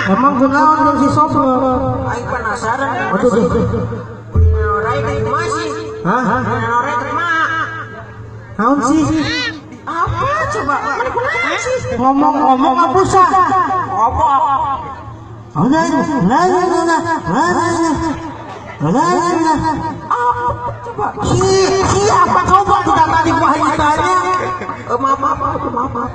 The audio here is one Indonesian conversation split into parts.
Emang gunawan yang si Sopo? Aing penasaran. Aduh, Orang itu masih. hah? Orang terima. Naon sih? Apa coba? Mana sih? Ngomong apa sah? Apa? Oh, nah. Coba. Siapa coba tidak tadi gua tanya? Maaf.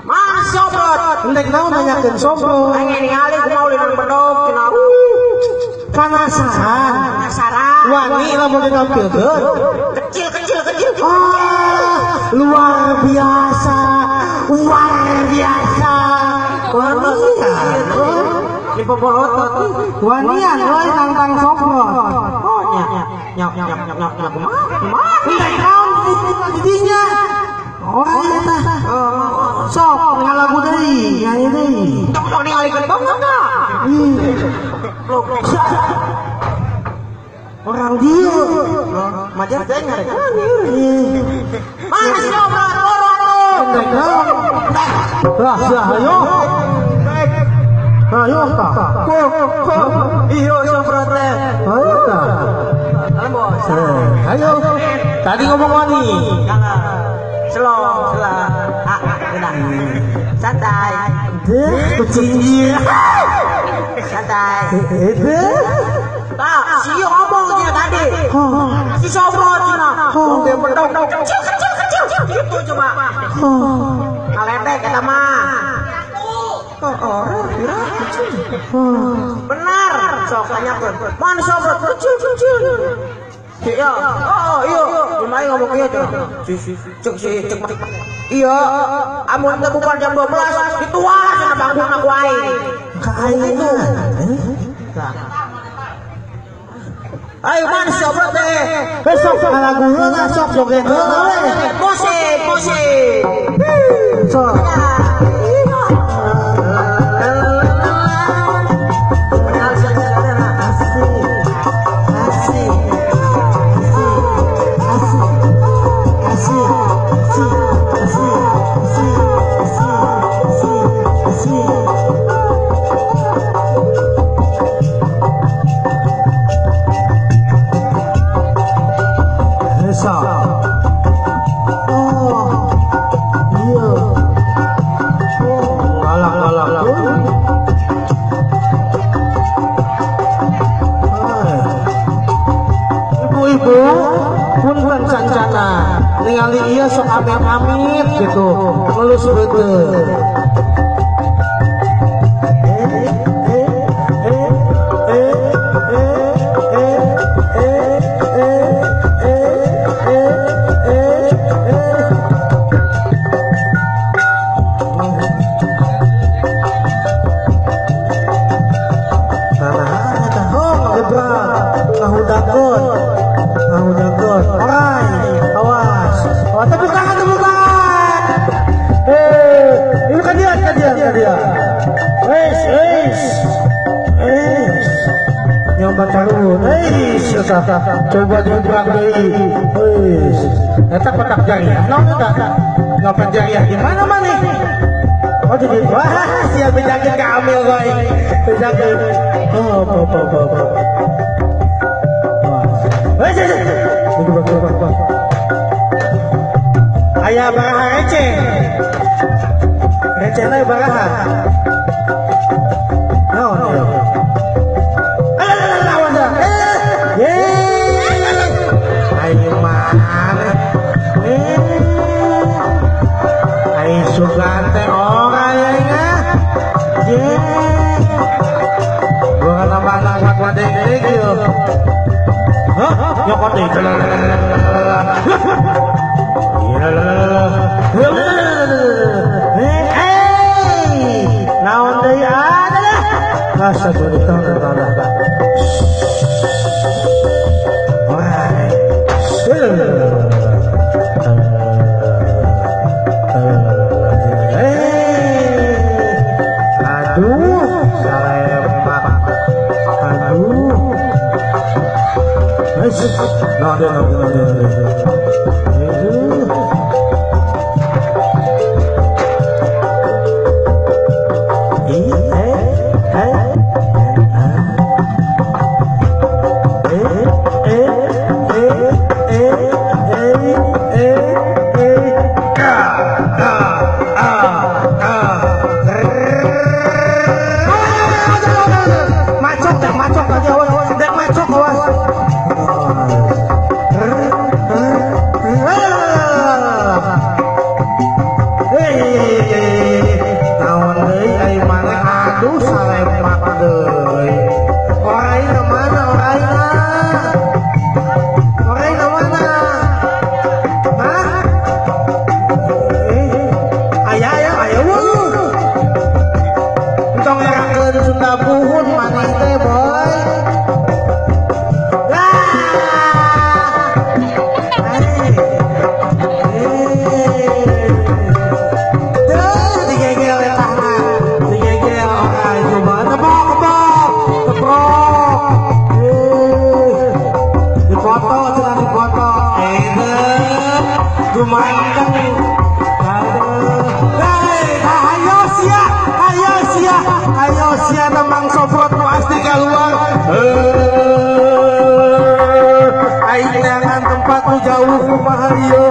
Mas sobat. Endek naon nanyakeun Sopo? Aing ningali kumaha ulin bedog cenah. Penasaran. Wani lamun ditampilkeun. Kecil. Luar biasa. Di pebolotot. Wanian euy tangtang Sopo. Oh nyap. Endek naon didinya? Orang eta. Sok ngalagu deui, nyanyi deui. Tong ningalikeun banget dah. Orang dia. Majar teh ngarek. Mana sih orang? Endek naon? Lah, ayo. Ayo ta. Iyo sobat teh. Ayo ta. Alam bos. Ayo. Tadi ngomong Wani. Slow. Udah. Santai. Kucing. Santai. Itu. Tak, si ngomong dia tadi. Si Sobro cina. Dia bedog kecil. Gitu coba. Ngaledek kata mah. Orang kira kecil. Benar. Sok tanyakeun. Mana Sobro kecil. Iya. Oh, iya. Gimana ngomong iya tuh? Cek. Iya. Amun teh bukan jam 12, dituar cenah bangun aku aing. Ka aing. Ayo mana Sobro teh? Besok ngalagueun sok joget heula. Pose. Sok. Punten sancana ningali ieu sok amit-amit gitu ngelus beuteung. Coba diubah deui. Eta petak jariah. Naon eta? Ngopat jariah di mana maneh? Oh jadi wah siap bejakeun ka amil goy. Bejakeun. Oh. Wes. Aya baraha receh. Receh na baraha. Naon? Sugante orang ya gua nambah wadeng gitu nyokot deh naon Macok aja, awas. Dek macok, awas. Naon deui ai mana aduh salemak deui. Oraina mana oraina? Oraina mana? Hah? Aya weuh. Entong ngerakeun Sunda Buhun maneh teh boy. Ayo sia nemang sobrot pasti keluar. Aing jangan tempat jauh kumaha ieu.